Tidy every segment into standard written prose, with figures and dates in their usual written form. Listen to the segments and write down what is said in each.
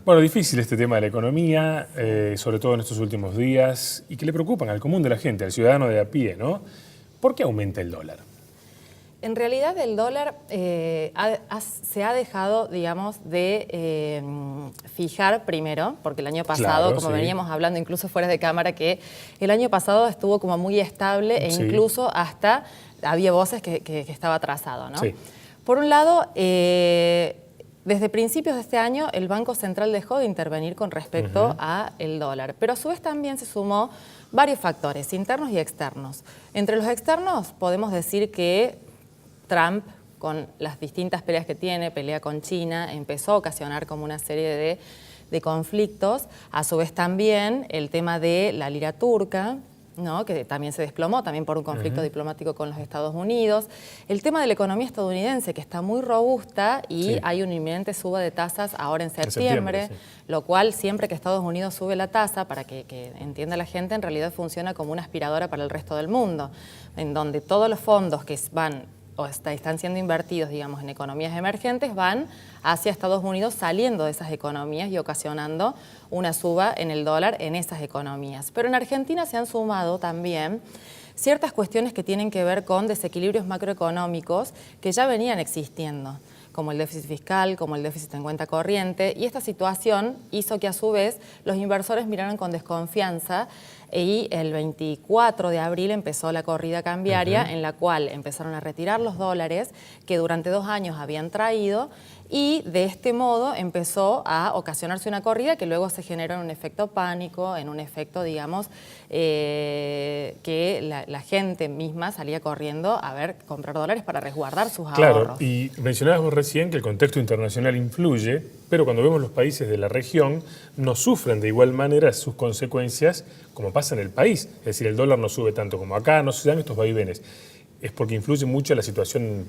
Bueno, difícil este tema de la economía, sobre todo en estos últimos días, y que le preocupan al común de la gente, al ciudadano de a pie, ¿no? ¿Por qué aumenta el dólar? En realidad el dólar se ha dejado, digamos, de fijar primero, porque el año pasado, Claro, como sí. veníamos hablando incluso fuera de cámara, que el año pasado estuvo como muy estable e Sí. incluso hasta había voces que estaba atrasado, ¿no? Sí. Por un lado, desde principios de este año el Banco Central dejó de intervenir con respecto a el dólar, pero a su vez también se sumó varios factores, internos y externos. Entre los externos podemos decir que Trump, con las distintas peleas que tiene, pelea con China, empezó a ocasionar como una serie de conflictos. A su vez también el tema de la lira turca, ¿no? Que también se desplomó, también por un conflicto diplomático con los Estados Unidos. El tema de la economía estadounidense, que está muy robusta y hay una inminente suba de tasas ahora en septiembre, lo cual siempre que Estados Unidos sube la tasa, para que entienda la gente, en realidad funciona como una aspiradora para el resto del mundo, en donde todos los fondos que van o están siendo invertidos, digamos, en economías emergentes, van hacia Estados Unidos saliendo de esas economías y ocasionando una suba en el dólar en esas economías. Pero en Argentina se han sumado también ciertas cuestiones que tienen que ver con desequilibrios macroeconómicos que ya venían existiendo, como el déficit fiscal, como el déficit en cuenta corriente, y esta situación hizo que a su vez los inversores miraran con desconfianza y el 24 de abril empezó la corrida cambiaria en la cual empezaron a retirar los dólares que durante 2 años habían traído y de este modo empezó a ocasionarse una corrida que luego se generó en un efecto pánico, en un efecto, digamos, que la gente misma salía corriendo a comprar dólares para resguardar sus ahorros. Claro, y mencionabas vos recién que el contexto internacional influye, pero cuando vemos los países de la región no sufren de igual manera sus consecuencias como pasa en el país. Es decir, el dólar no sube tanto como acá, no se dan estos vaivenes. ¿Es porque influye mucho la situación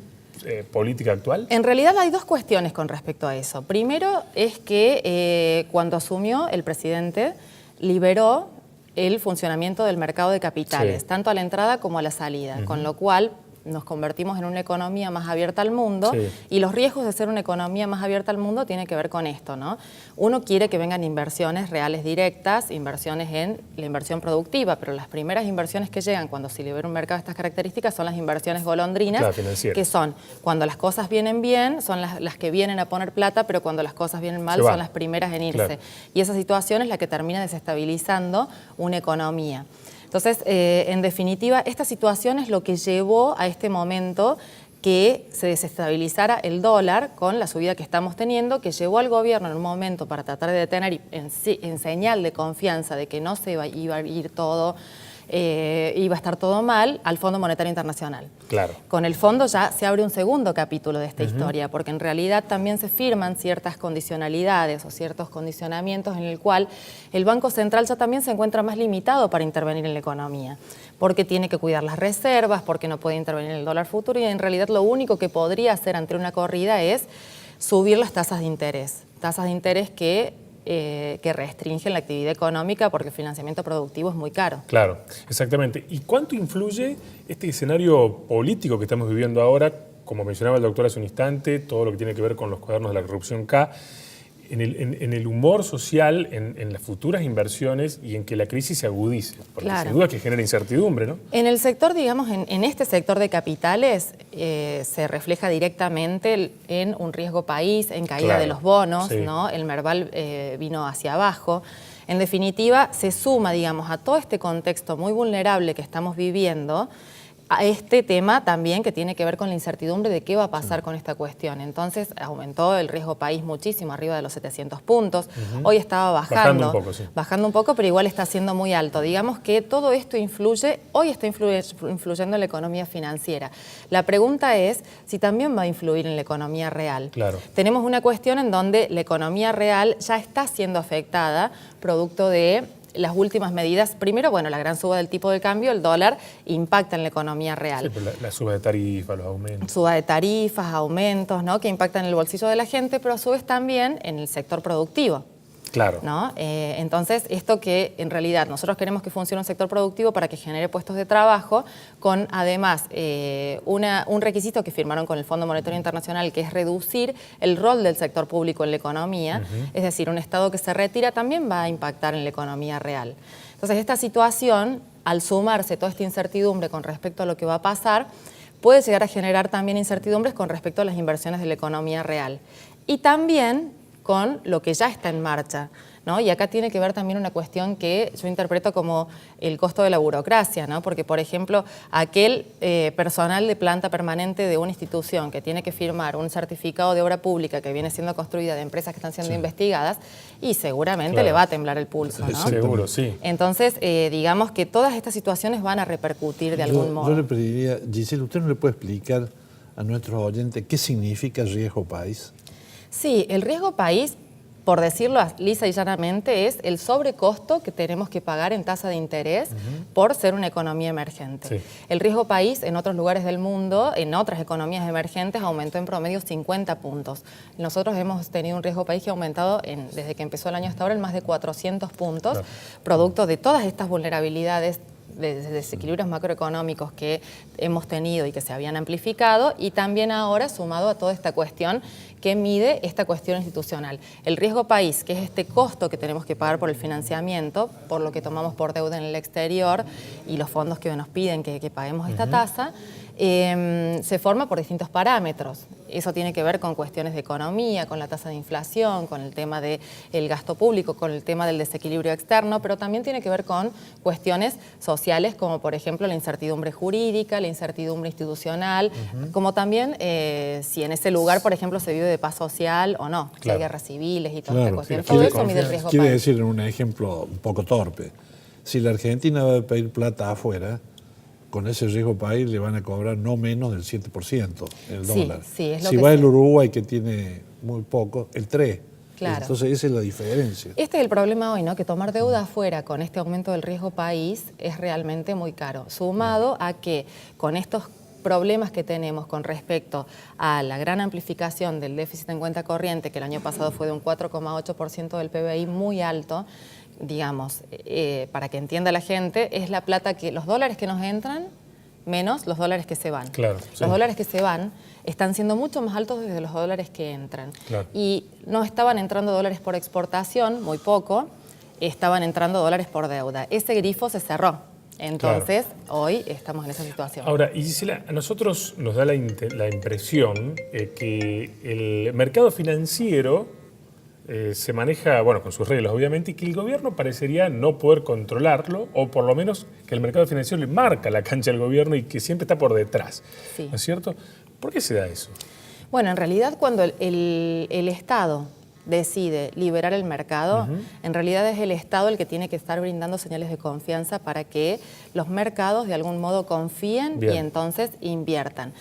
política actual? En realidad hay dos cuestiones con respecto a eso. Primero es que cuando asumió el presidente liberó el funcionamiento del mercado de capitales, tanto a la entrada como a la salida, con lo cual nos convertimos en una economía más abierta al mundo y los riesgos de ser una economía más abierta al mundo tienen que ver con esto, ¿no? Uno quiere que vengan inversiones reales directas, inversiones en la inversión productiva, pero las primeras inversiones que llegan cuando se libera un mercado de estas características son las inversiones golondrinas, que son cuando las cosas vienen bien, son las que vienen a poner plata, pero cuando las cosas vienen mal son las primeras en irse. Y esa situación es la que termina desestabilizando una economía. Entonces, en definitiva, esta situación es lo que llevó a este momento que se desestabilizara el dólar con la subida que estamos teniendo, que llevó al gobierno en un momento para tratar de detener en señal de confianza de que no se iba a ir todo, iba a estar todo mal, al Fondo Monetario Internacional. Claro. Con el fondo ya se abre un segundo capítulo de esta historia, porque en realidad también se firman ciertas condicionalidades o ciertos condicionamientos en el cual el Banco Central ya también se encuentra más limitado para intervenir en la economía, porque tiene que cuidar las reservas, porque no puede intervenir en el dólar futuro y en realidad lo único que podría hacer ante una corrida es subir las tasas de interés que restringen la actividad económica porque el financiamiento productivo es muy caro. Claro, exactamente. ¿Y cuánto influye este escenario político que estamos viviendo ahora, como mencionaba el doctor hace un instante, todo lo que tiene que ver con los cuadernos de la corrupción K, en el humor social, en las futuras inversiones y en que la crisis se agudice? Porque sin duda que genera incertidumbre, ¿no? En el sector, digamos, en este sector de capitales se refleja directamente en un riesgo país, en caída de los bonos, ¿no? El Merval vino hacia abajo. En definitiva, se suma, digamos, a todo este contexto muy vulnerable que estamos viviendo, a este tema también que tiene que ver con la incertidumbre de qué va a pasar con esta cuestión. Entonces aumentó el riesgo país muchísimo, arriba de los 700 puntos. Hoy estaba bajando un poco, pero igual está siendo muy alto. Digamos que todo esto hoy está influyendo en la economía financiera. La pregunta es si también va a influir en la economía real. Claro. Tenemos una cuestión en donde la economía real ya está siendo afectada producto de las últimas medidas. Primero, bueno, la gran suba del tipo de cambio, el dólar, impacta en la economía real. Sí, pero la suba de tarifas, los aumentos. Suba de tarifas, aumentos, ¿no? Que impactan en el bolsillo de la gente, pero a su vez también en el sector productivo. Claro. ¿no? Entonces, esto que en realidad nosotros queremos que funcione un sector productivo para que genere puestos de trabajo, con además un requisito que firmaron con el Fondo Monetario Internacional, que es reducir el rol del sector público en la economía, es decir, un Estado que se retira también va a impactar en la economía real. Entonces, esta situación, al sumarse toda esta incertidumbre con respecto a lo que va a pasar, puede llegar a generar también incertidumbres con respecto a las inversiones de la economía real. Y también con lo que ya está en marcha, ¿no? Y acá tiene que ver también una cuestión que yo interpreto como el costo de la burocracia, ¿no? Porque, por ejemplo, aquel personal de planta permanente de una institución que tiene que firmar un certificado de obra pública que viene siendo construida de empresas que están siendo investigadas, y seguramente le va a temblar el pulso, ¿no? Seguro, sí. Entonces, digamos que todas estas situaciones van a repercutir de algún modo. Yo le pediría, Gisela, ¿usted no le puede explicar a nuestros oyentes qué significa riesgo país? Sí, el riesgo país, por decirlo lisa y llanamente, es el sobrecosto que tenemos que pagar en tasa de interés por ser una economía emergente. Sí. El riesgo país en otros lugares del mundo, en otras economías emergentes, aumentó en promedio 50 puntos. Nosotros hemos tenido un riesgo país que ha aumentado desde que empezó el año hasta ahora en más de 400 puntos, producto de todas estas vulnerabilidades, de desequilibrios macroeconómicos que hemos tenido y que se habían amplificado, y también ahora sumado a toda esta cuestión que mide esta cuestión institucional. El riesgo país, que es este costo que tenemos que pagar por el financiamiento, por lo que tomamos por deuda en el exterior y los fondos que nos piden que paguemos esta tasa, se forma por distintos parámetros. Eso tiene que ver con cuestiones de economía, con la tasa de inflación, con el tema del gasto público, con el tema del desequilibrio externo, pero también tiene que ver con cuestiones sociales, como por ejemplo la incertidumbre jurídica, la incertidumbre institucional, como también si en ese lugar, por ejemplo, se vive de paz social o no, si hay guerras civiles y toda esta cuestión. Todo eso mide el riesgo Quiere país. decir, en un ejemplo un poco torpe, si la Argentina va a pedir plata afuera, con ese riesgo país le van a cobrar no menos del 7% el dólar. Sí, es lo si que va sí. el Uruguay, que tiene muy poco, el 3%. Claro. Entonces esa es la diferencia. Este es el problema hoy, ¿no? Que tomar deuda afuera con este aumento del riesgo país es realmente muy caro, sumado a que con estos problemas que tenemos con respecto a la gran amplificación del déficit en cuenta corriente, que el año pasado fue de un 4,8% del PBI, muy alto, digamos, para que entienda la gente, es la plata que, los dólares que nos entran menos los dólares que se van. Claro, sí. Los dólares que se van están siendo mucho más altos desde los dólares que entran. Claro. Y no estaban entrando dólares por exportación, muy poco, estaban entrando dólares por deuda. Ese grifo se cerró. Entonces, hoy estamos en esa situación. Ahora, y Gisela, a nosotros nos da la impresión que el mercado financiero se maneja, bueno, con sus reglas obviamente, y que el gobierno parecería no poder controlarlo, o por lo menos que el mercado financiero le marca la cancha al gobierno y que siempre está por detrás. Sí. ¿No es cierto? ¿Por qué se da eso? Bueno, en realidad cuando el Estado decide liberar el mercado, en realidad es el Estado el que tiene que estar brindando señales de confianza para que los mercados de algún modo confíen y entonces inviertan.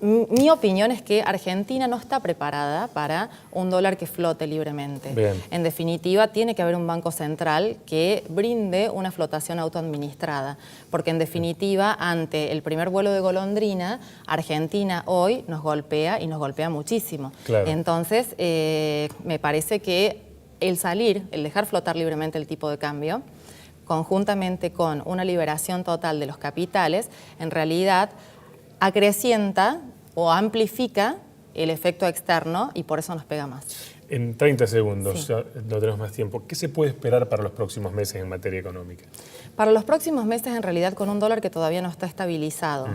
Mi opinión es que Argentina no está preparada para un dólar que flote libremente. Bien. En definitiva, tiene que haber un banco central que brinde una flotación autoadministrada, porque en definitiva, ante el primer vuelo de golondrina, Argentina hoy nos golpea y nos golpea muchísimo. Claro. Entonces, me parece que el dejar flotar libremente el tipo de cambio, conjuntamente con una liberación total de los capitales, en realidad acrecienta o amplifica el efecto externo y por eso nos pega más. En 30 segundos, Sí. ya no tenemos más tiempo. ¿Qué se puede esperar para los próximos meses en materia económica? Para los próximos meses, en realidad, con un dólar que todavía no está estabilizado,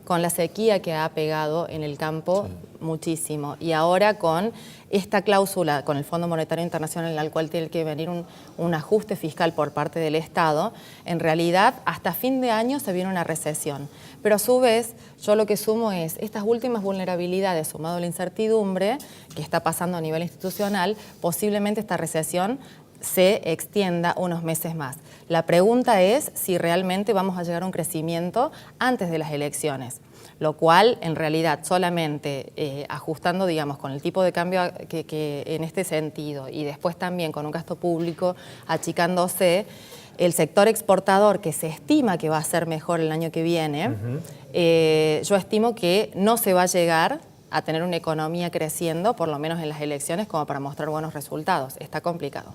con la sequía que ha pegado en el campo muchísimo, y ahora con esta cláusula con el Fondo Monetario Internacional en la cual tiene que venir un ajuste fiscal por parte del Estado, en realidad, hasta fin de año se viene una recesión. Pero a su vez, yo lo que sumo es estas últimas vulnerabilidades, sumado a la incertidumbre que está pasando a nivel institucional, posiblemente esta recesión se extienda unos meses más. La pregunta es si realmente vamos a llegar a un crecimiento antes de las elecciones, lo cual en realidad solamente ajustando, digamos, con el tipo de cambio que en este sentido y después también con un gasto público achicándose, el sector exportador que se estima que va a ser mejor el año que viene, yo estimo que no se va a llegar a tener una economía creciendo, por lo menos en las elecciones, como para mostrar buenos resultados. Está complicado.